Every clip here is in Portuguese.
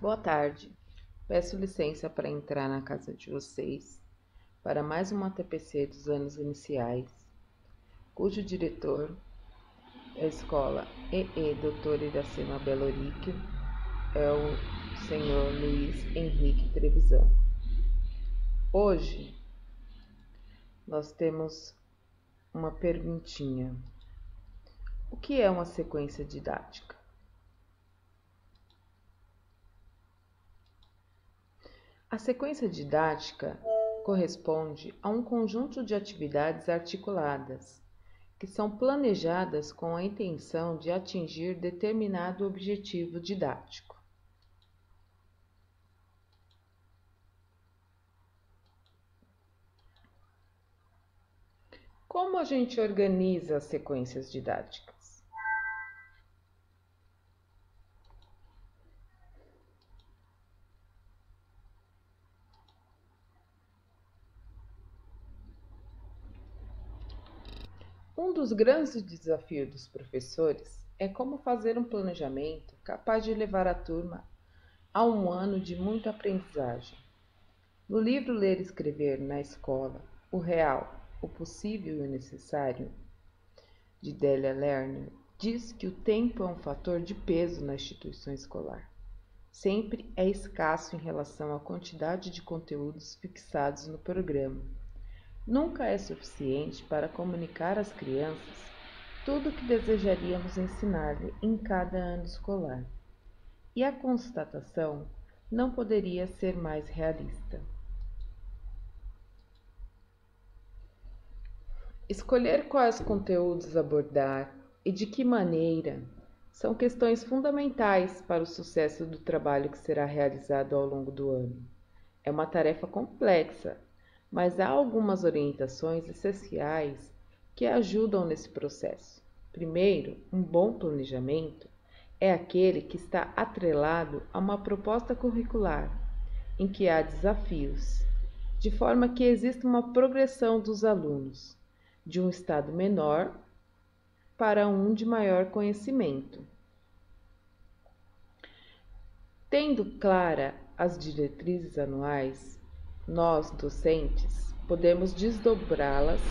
Boa tarde. Peço licença para entrar na casa de vocês para mais uma TPC dos anos iniciais, cujo diretor da escola EE Dr. Iracema Beloríquio é o senhor Luiz Henrique Trevisan. Hoje nós temos uma perguntinha. O que é uma sequência didática? A sequência didática corresponde a um conjunto de atividades articuladas, que são planejadas com a intenção de atingir determinado objetivo didático. Como a gente organiza as sequências didáticas? Um dos grandes desafios dos professores é como fazer um planejamento capaz de levar a turma a um ano de muita aprendizagem. No livro Ler e Escrever na Escola, o Real, o Possível e o Necessário, de Delia Lerner, diz que o tempo é um fator de peso na instituição escolar. Sempre é escasso em relação à quantidade de conteúdos fixados no programa. Nunca é suficiente para comunicar às crianças tudo o que desejaríamos ensinar-lhe em cada ano escolar. E a constatação não poderia ser mais realista. Escolher quais conteúdos abordar e de que maneira são questões fundamentais para o sucesso do trabalho que será realizado ao longo do ano. É uma tarefa complexa, mas há algumas orientações essenciais que ajudam nesse processo. Primeiro, um bom planejamento é aquele que está atrelado a uma proposta curricular, em que há desafios, de forma que exista uma progressão dos alunos, de um estado menor para um de maior conhecimento. Tendo clara as diretrizes anuais, nós, docentes, podemos desdobrá-las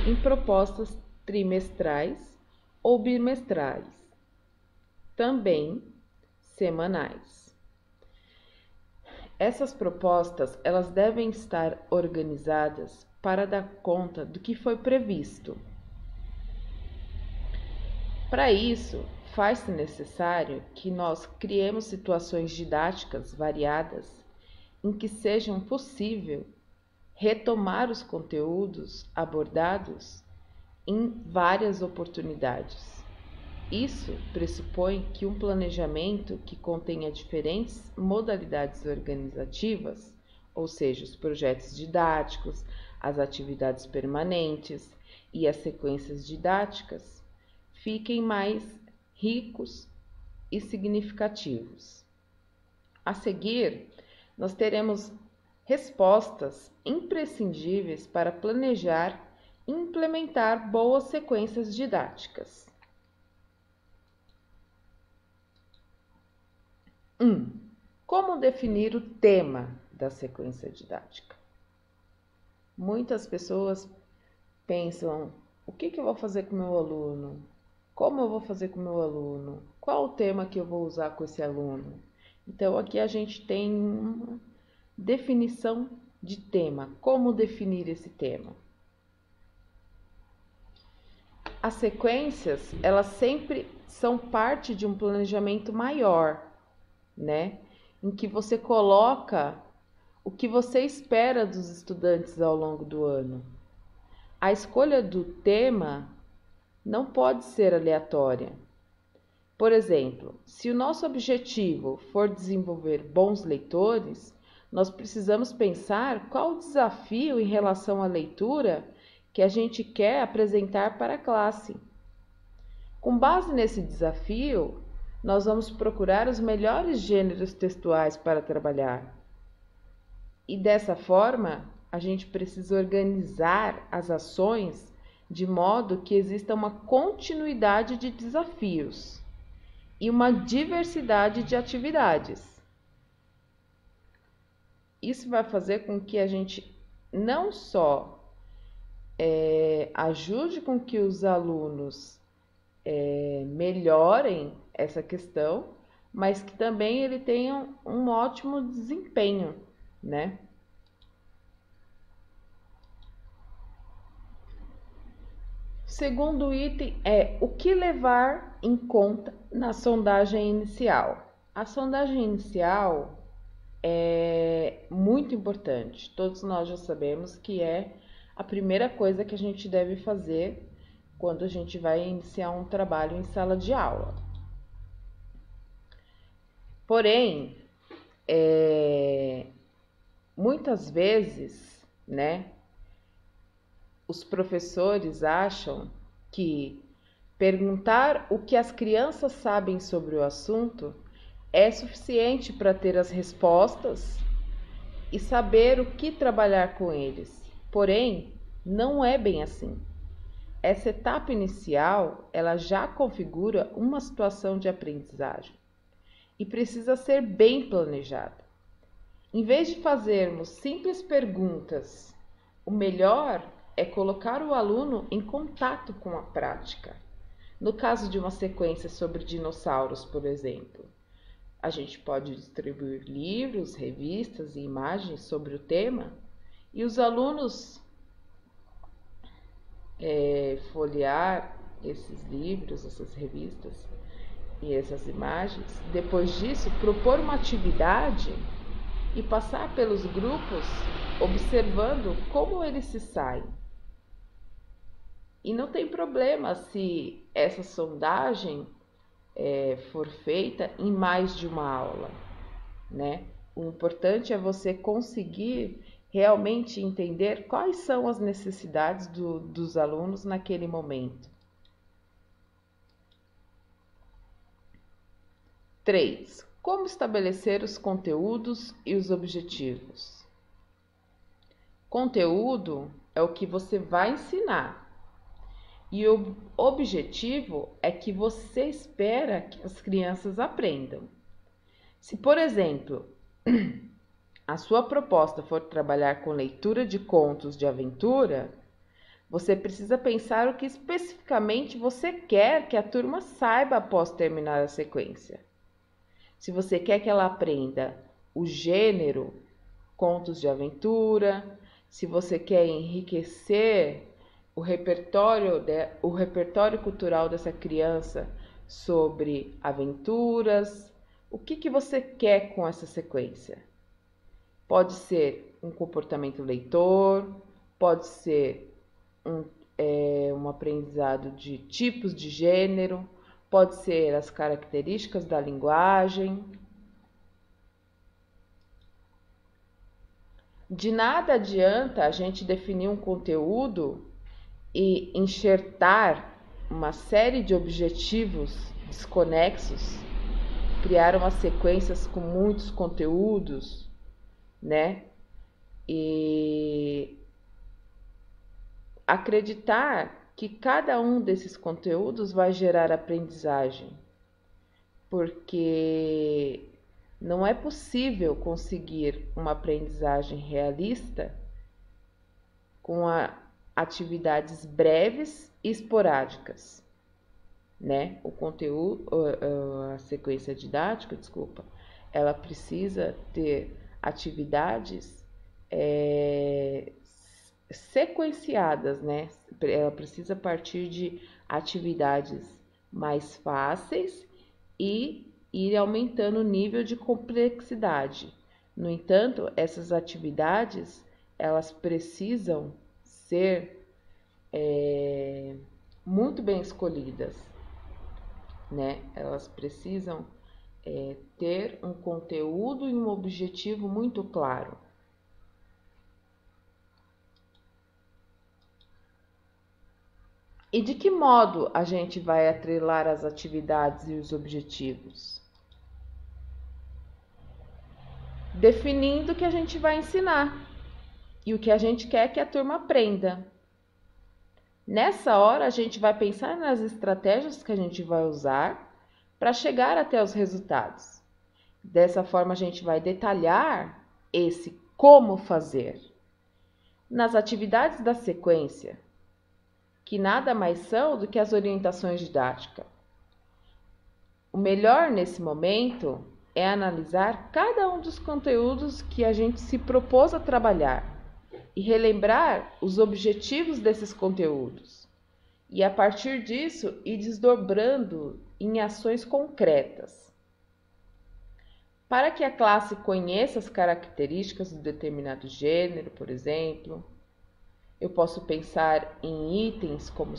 em propostas trimestrais ou bimestrais, também semanais. Essas propostas, elas devem estar organizadas para dar conta do que foi previsto. Para isso, faz-se necessário que nós criemos situações didáticas variadas em que seja possível retomar os conteúdos abordados em várias oportunidades. Isso pressupõe que um planejamento que contenha diferentes modalidades organizativas, ou seja, os projetos didáticos, as atividades permanentes e as sequências didáticas, fiquem mais ricos e significativos. A seguir, nós teremos respostas imprescindíveis para planejar e implementar boas sequências didáticas. 1. Como definir o tema da sequência didática? Muitas pessoas pensam: o que eu vou fazer com o meu aluno? Como eu vou fazer com o meu aluno? Qual o tema que eu vou usar com esse aluno? Então, aqui a gente tem uma definição de tema. Como definir esse tema? As sequências, elas sempre são parte de um planejamento maior, né? Em que você coloca o que você espera dos estudantes ao longo do ano. A escolha do tema não pode ser aleatória. Por exemplo, se o nosso objetivo for desenvolver bons leitores, nós precisamos pensar qual o desafio em relação à leitura que a gente quer apresentar para a classe. Com base nesse desafio, nós vamos procurar os melhores gêneros textuais para trabalhar. E dessa forma, a gente precisa organizar as ações de modo que exista uma continuidade de desafios e uma diversidade de atividades. isso vai fazer com que a gente não só ajude com que os alunos melhorem essa questão, mas que também ele tenha um ótimo desempenho, né? Segundo item é o que levar em conta na sondagem inicial. A sondagem inicial é muito importante. Todos nós já sabemos que é a primeira coisa que a gente deve fazer quando a gente vai iniciar um trabalho em sala de aula. Porém, muitas vezes, né, os professores acham que perguntar o que as crianças sabem sobre o assunto é suficiente para ter as respostas e saber o que trabalhar com eles. Porém, não é bem assim. Essa etapa inicial, ela já configura uma situação de aprendizagem e precisa ser bem planejada. Em vez de fazermos simples perguntas, o melhor é colocar o aluno em contato com a prática. No caso de uma sequência sobre dinossauros, por exemplo, a gente pode distribuir livros, revistas e imagens sobre o tema e os alunos folhear esses livros, essas revistas e essas imagens. Depois disso, propor uma atividade e passar pelos grupos observando como eles se saem. E não tem problema se essa sondagem for feita em mais de uma aula, né? O importante é você conseguir realmente entender quais são as necessidades dos alunos naquele momento. 3. Como estabelecer os conteúdos e os objetivos? Conteúdo é o que você vai ensinar. E o objetivo é que você espera que as crianças aprendam. Se, por exemplo, a sua proposta for trabalhar com leitura de contos de aventura, você precisa pensar o que especificamente você quer que a turma saiba após terminar a sequência. Se você quer que ela aprenda o gênero contos de aventura, se você quer enriquecer o repertório cultural dessa criança sobre aventuras, o que você quer com essa sequência? Pode ser um comportamento leitor, pode ser um aprendizado de tipos de gênero, pode ser as características da linguagem. De nada adianta a gente definir um conteúdo e enxertar uma série de objetivos desconexos, criar umas sequências com muitos conteúdos, né? E acreditar que cada um desses conteúdos vai gerar aprendizagem, porque não é possível conseguir uma aprendizagem realista com atividades breves e esporádicas, né? O conteúdo, a sequência didática, ela precisa ter atividades sequenciadas, né? Ela precisa partir de atividades mais fáceis e ir aumentando o nível de complexidade. No entanto, essas atividades, elas precisam ser muito bem escolhidas, né? Elas precisam ter um conteúdo e um objetivo muito claro. E de que modo a gente vai atrelar as atividades e os objetivos? Definindo o que a gente vai ensinar e o que a gente quer que a turma aprenda. Nessa hora, a gente vai pensar nas estratégias que a gente vai usar para chegar até os resultados. Dessa forma, a gente vai detalhar esse como fazer. Nas atividades da sequência, que nada mais são do que as orientações didáticas. O melhor nesse momento é analisar cada um dos conteúdos que a gente se propôs a trabalhar e relembrar os objetivos desses conteúdos. E a partir disso, ir desdobrando em ações concretas. Para que a classe conheça as características de determinado gênero, por exemplo, eu posso pensar em itens como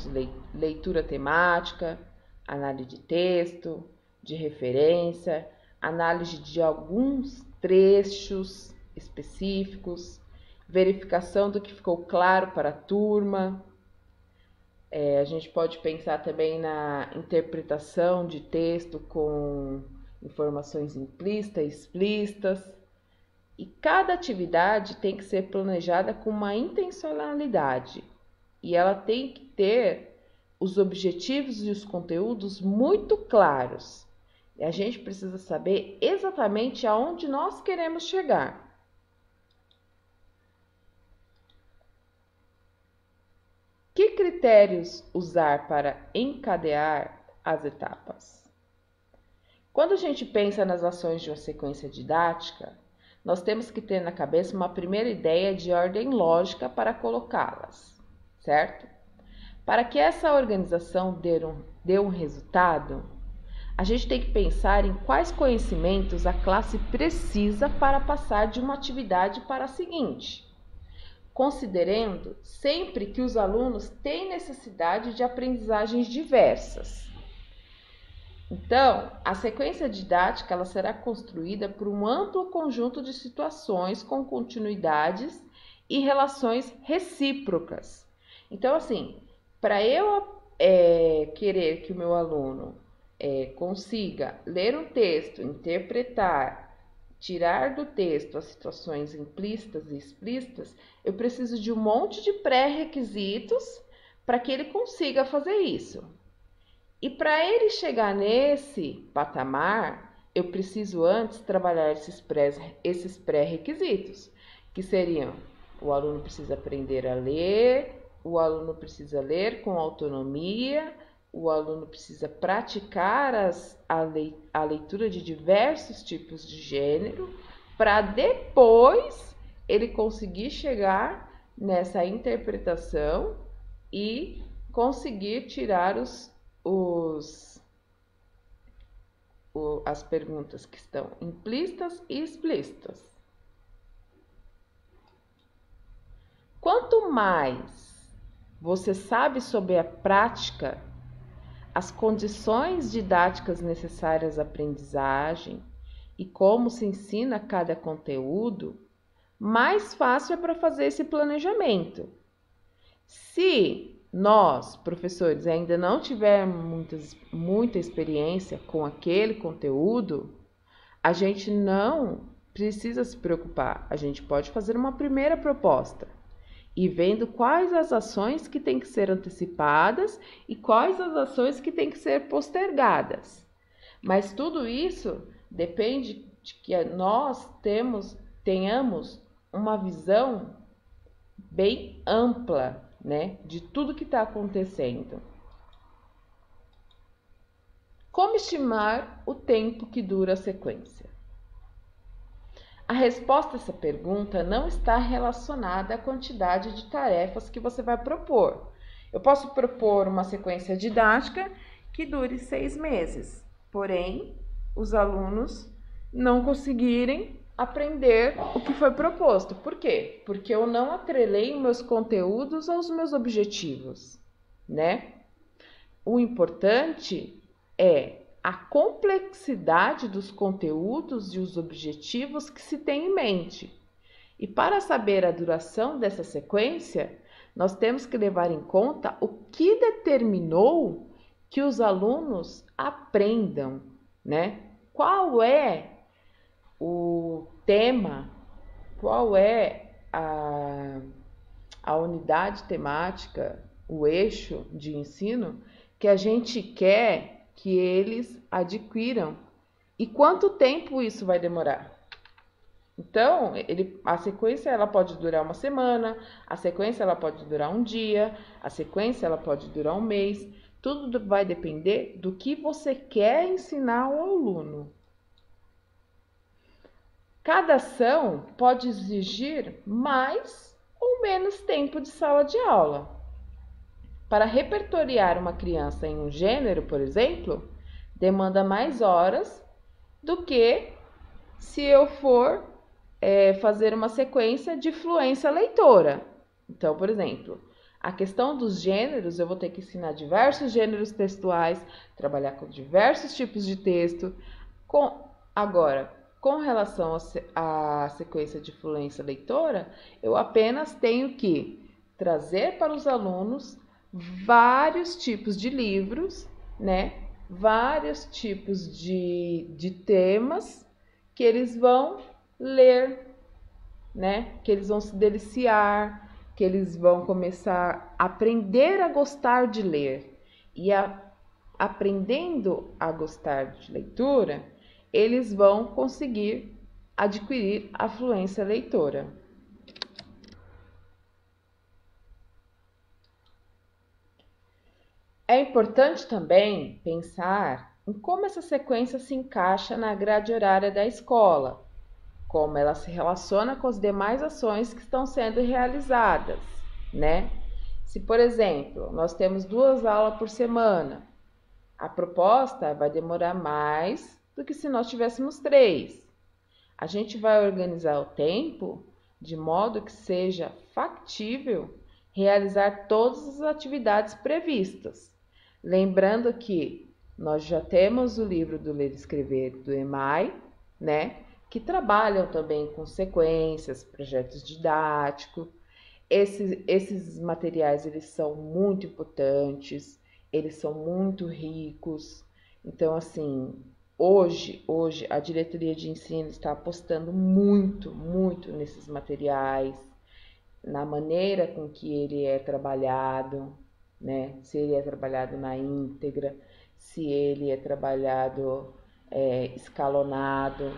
leitura temática, análise de texto, de referência, análise de alguns trechos específicos, verificação do que ficou claro para a turma. A gente pode pensar também na interpretação de texto com informações implícitas e explícitas. E cada atividade tem que ser planejada com uma intencionalidade. E ela tem que ter os objetivos e os conteúdos muito claros. E a gente precisa saber exatamente aonde nós queremos chegar. Que critérios usar para encadear as etapas? Quando a gente pensa nas ações de uma sequência didática, nós temos que ter na cabeça uma primeira ideia de ordem lógica para colocá-las, certo? Para que essa organização dê um resultado, a gente tem que pensar em quais conhecimentos a classe precisa para passar de uma atividade para a seguinte, considerando sempre que os alunos têm necessidade de aprendizagens diversas. Então, a sequência didática ela será construída por um amplo conjunto de situações com continuidades e relações recíprocas. Então, assim, para eu querer que o meu aluno consiga ler um texto, interpretar, tirar do texto as situações implícitas e explícitas, eu preciso de um monte de pré-requisitos para que ele consiga fazer isso. E para ele chegar nesse patamar, eu preciso antes trabalhar esses pré-requisitos, que seriam: o aluno precisa aprender a ler, o aluno precisa ler com autonomia, o aluno precisa praticar a leitura de diversos tipos de gênero, para depois ele conseguir chegar nessa interpretação e conseguir tirar as perguntas que estão implícitas e explícitas. Quanto mais você sabe sobre a prática, as condições didáticas necessárias à aprendizagem e como se ensina cada conteúdo, mais fácil é para fazer esse planejamento. Se nós, professores, ainda não tivermos muita experiência com aquele conteúdo, a gente não precisa se preocupar. A gente pode fazer uma primeira proposta e vendo quais as ações que têm que ser antecipadas e quais as ações que têm que ser postergadas. Mas tudo isso depende de que nós tenhamos uma visão bem ampla, né, de tudo que está acontecendo. Como estimar o tempo que dura a sequência? A resposta a essa pergunta não está relacionada à quantidade de tarefas que você vai propor. Eu posso propor uma sequência didática que dure 6 meses, porém, os alunos não conseguirem aprender o que foi proposto. Por quê? Porque eu não atrelei meus conteúdos aos meus objetivos, né? O importante é a complexidade dos conteúdos e os objetivos que se tem em mente. E para saber a duração dessa sequência, nós temos que levar em conta o que determinou que os alunos aprendam, né? Qual é o tema, qual é a unidade temática, o eixo de ensino que a gente quer que eles adquiram e quanto tempo isso vai demorar. Então, a sequência ela pode durar uma semana, a sequência ela pode durar um dia, a sequência ela pode durar um mês. Tudo vai depender do que você quer ensinar ao aluno. Cada ação pode exigir mais ou menos tempo de sala de aula. Para repertoriar uma criança em um gênero, por exemplo, demanda mais horas do que se eu for fazer uma sequência de fluência leitora. Então, por exemplo, a questão dos gêneros, eu vou ter que ensinar diversos gêneros textuais, trabalhar com diversos tipos de texto. Agora, com relação à sequência de fluência leitora, eu apenas tenho que trazer para os alunos vários tipos de livros, né? Vários tipos de temas que eles vão ler, né? Que eles vão se deliciar, que eles vão começar a aprender a gostar de ler. Aprendendo a gostar de leitura, eles vão conseguir adquirir a fluência leitora. É importante também pensar em como essa sequência se encaixa na grade horária da escola, como ela se relaciona com as demais ações que estão sendo realizadas, né? Se, por exemplo, nós temos 2 aulas por semana, a proposta vai demorar mais do que se nós tivéssemos 3. A gente vai organizar o tempo de modo que seja factível realizar todas as atividades previstas. Lembrando que nós já temos o livro do Ler e Escrever do EMAI, né? Que trabalham também com sequências, projetos didáticos. Esses materiais, eles são muito importantes, eles são muito ricos. Então, assim, hoje a diretoria de ensino está apostando muito nesses materiais, na maneira com que ele é trabalhado, né? Se ele é trabalhado na íntegra, se ele é trabalhado escalonado.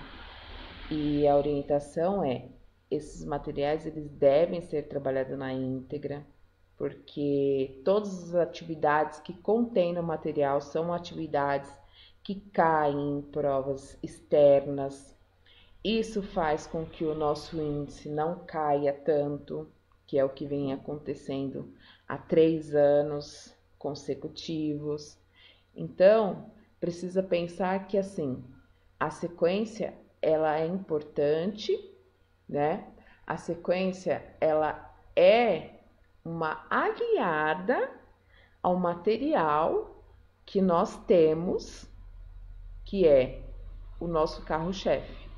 E a orientação esses materiais eles devem ser trabalhados na íntegra, porque todas as atividades que contém no material são atividades que caem em provas externas. Isso faz com que o nosso índice não caia tanto, que é o que vem acontecendo há 3 anos consecutivos. Então, precisa pensar que assim, a sequência ela é importante, né? A sequência ela é uma aliada ao material que nós temos, que é o nosso carro-chefe,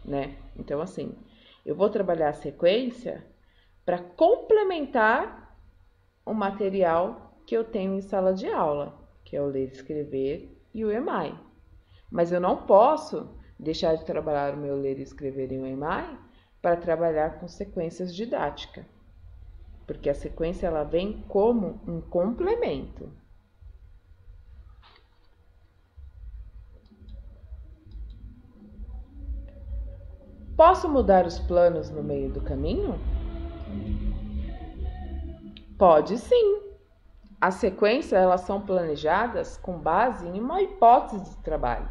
né? Então, assim, eu vou trabalhar a sequência para complementar o material que eu tenho em sala de aula, que é o Ler e Escrever e o EMAI. Mas eu não posso deixar de trabalhar o meu Ler e Escrever em o EMAI para trabalhar com sequências didáticas, porque a sequência ela vem como um complemento. Posso mudar os planos no meio do caminho? Pode sim. As sequências elas são planejadas com base em uma hipótese de trabalho.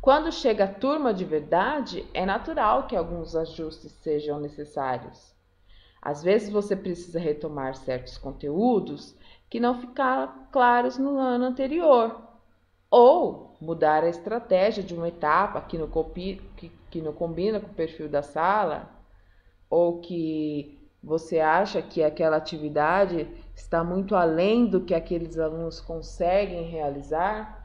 Quando chega a turma de verdade, é natural que alguns ajustes sejam necessários. Às vezes você precisa retomar certos conteúdos que não ficaram claros no ano anterior, ou mudar a estratégia de uma etapa que não combina com o perfil da sala, ou que você acha que aquela atividade está muito além do que aqueles alunos conseguem realizar,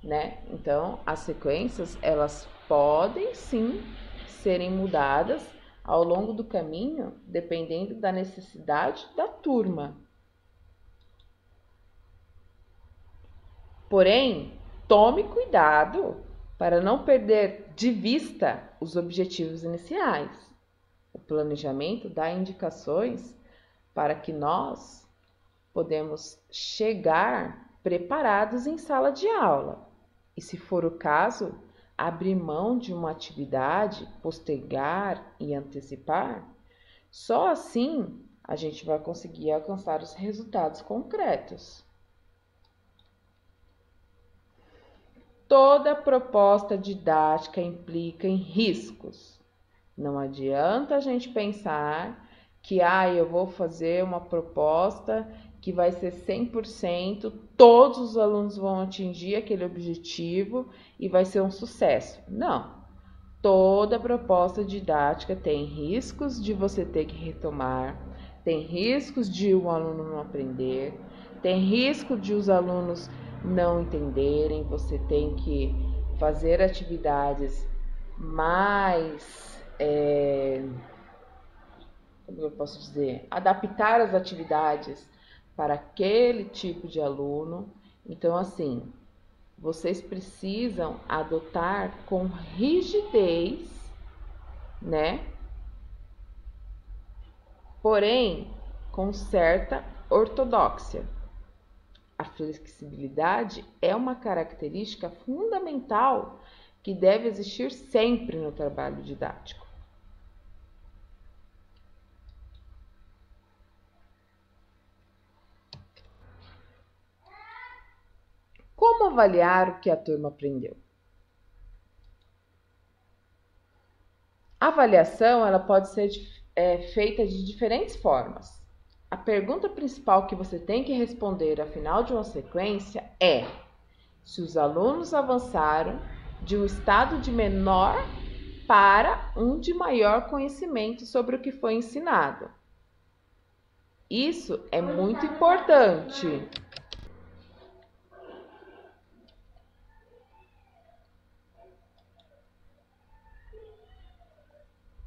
né? Então, as sequências, elas podem sim serem mudadas ao longo do caminho, dependendo da necessidade da turma. Porém, tome cuidado para não perder de vista os objetivos iniciais. O planejamento dá indicações para que nós podemos chegar preparados em sala de aula. E se for o caso, abrir mão de uma atividade, postergar e antecipar, só assim a gente vai conseguir alcançar os resultados concretos. Toda proposta didática implica em riscos. Não adianta a gente pensar que eu vou fazer uma proposta que vai ser 100%, todos os alunos vão atingir aquele objetivo e vai ser um sucesso. Não. Toda proposta didática tem riscos de você ter que retomar, tem riscos de o aluno não aprender, tem risco de os alunos não entenderem, você tem que fazer atividades mais, como eu posso dizer, adaptar as atividades para aquele tipo de aluno. Então, assim, vocês precisam adotar com rigidez, né? Porém, com certa ortodoxia. A flexibilidade é uma característica fundamental que deve existir sempre no trabalho didático. Como avaliar o que a turma aprendeu? A avaliação ela pode ser feita de diferentes formas. A pergunta principal que você tem que responder ao final de uma sequência é se os alunos avançaram de um estado de menor para um de maior conhecimento sobre o que foi ensinado. Isso é muito importante.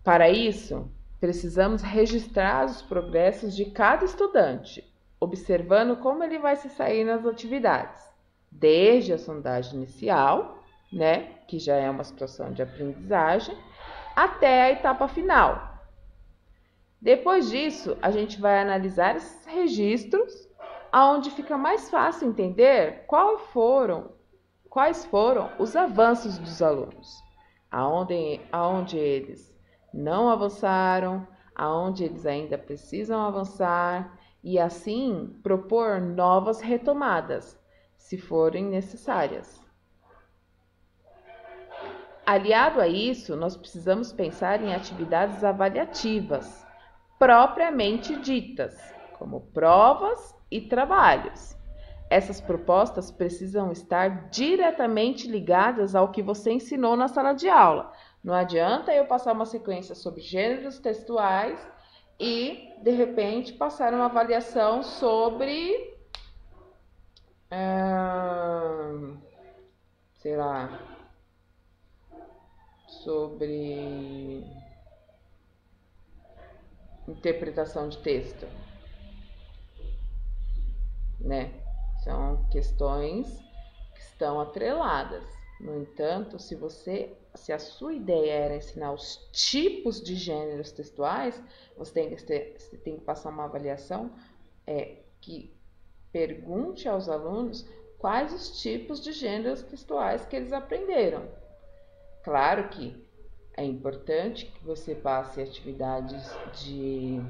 Para isso, precisamos registrar os progressos de cada estudante, observando como ele vai se sair nas atividades, desde a sondagem inicial, né, que já é uma situação de aprendizagem, até a etapa final. Depois disso, a gente vai analisar esses registros, aonde fica mais fácil entender quais foram os avanços dos alunos, aonde eles não avançaram, aonde eles ainda precisam avançar e assim propor novas retomadas, se forem necessárias. Aliado a isso, nós precisamos pensar em atividades avaliativas, propriamente ditas, como provas e trabalhos. Essas propostas precisam estar diretamente ligadas ao que você ensinou na sala de aula. Não adianta eu passar uma sequência sobre gêneros textuais e, de repente, passar uma avaliação sobre, sobre interpretação de texto, né? São questões que estão atreladas. No entanto, se a sua ideia era ensinar os tipos de gêneros textuais, você tem que passar uma avaliação que pergunte aos alunos quais os tipos de gêneros textuais que eles aprenderam. Claro que é importante que você passe atividades de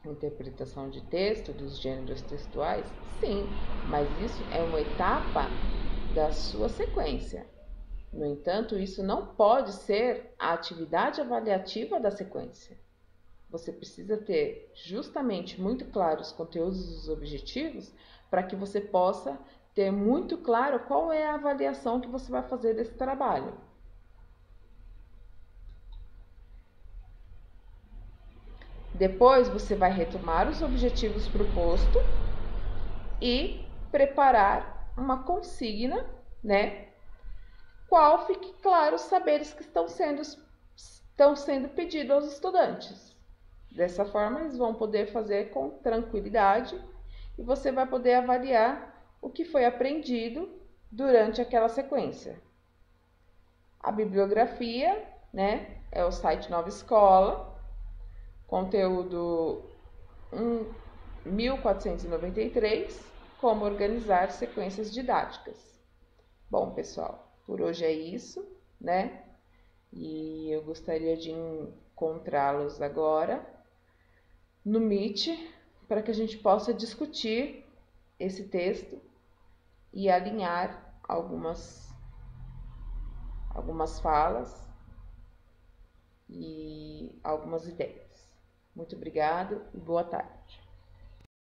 interpretação de texto dos gêneros textuais, sim, mas isso é uma etapa da sua sequência. No entanto, isso não pode ser a atividade avaliativa da sequência. Você precisa ter justamente muito claro os conteúdos e os objetivos para que você possa ter muito claro qual é a avaliação que você vai fazer desse trabalho. Depois você vai retomar os objetivos propostos e preparar uma consigna, né? Qual fique claro os saberes que estão sendo pedidos aos estudantes. Dessa forma, eles vão poder fazer com tranquilidade e você vai poder avaliar o que foi aprendido durante aquela sequência. A bibliografia, né? É o site Nova Escola. Conteúdo 1493, como organizar sequências didáticas. Bom, pessoal, por hoje é isso. né? E eu gostaria de encontrá-los agora no Meet para que a gente possa discutir esse texto e alinhar algumas falas e algumas ideias. Muito obrigado e boa tarde.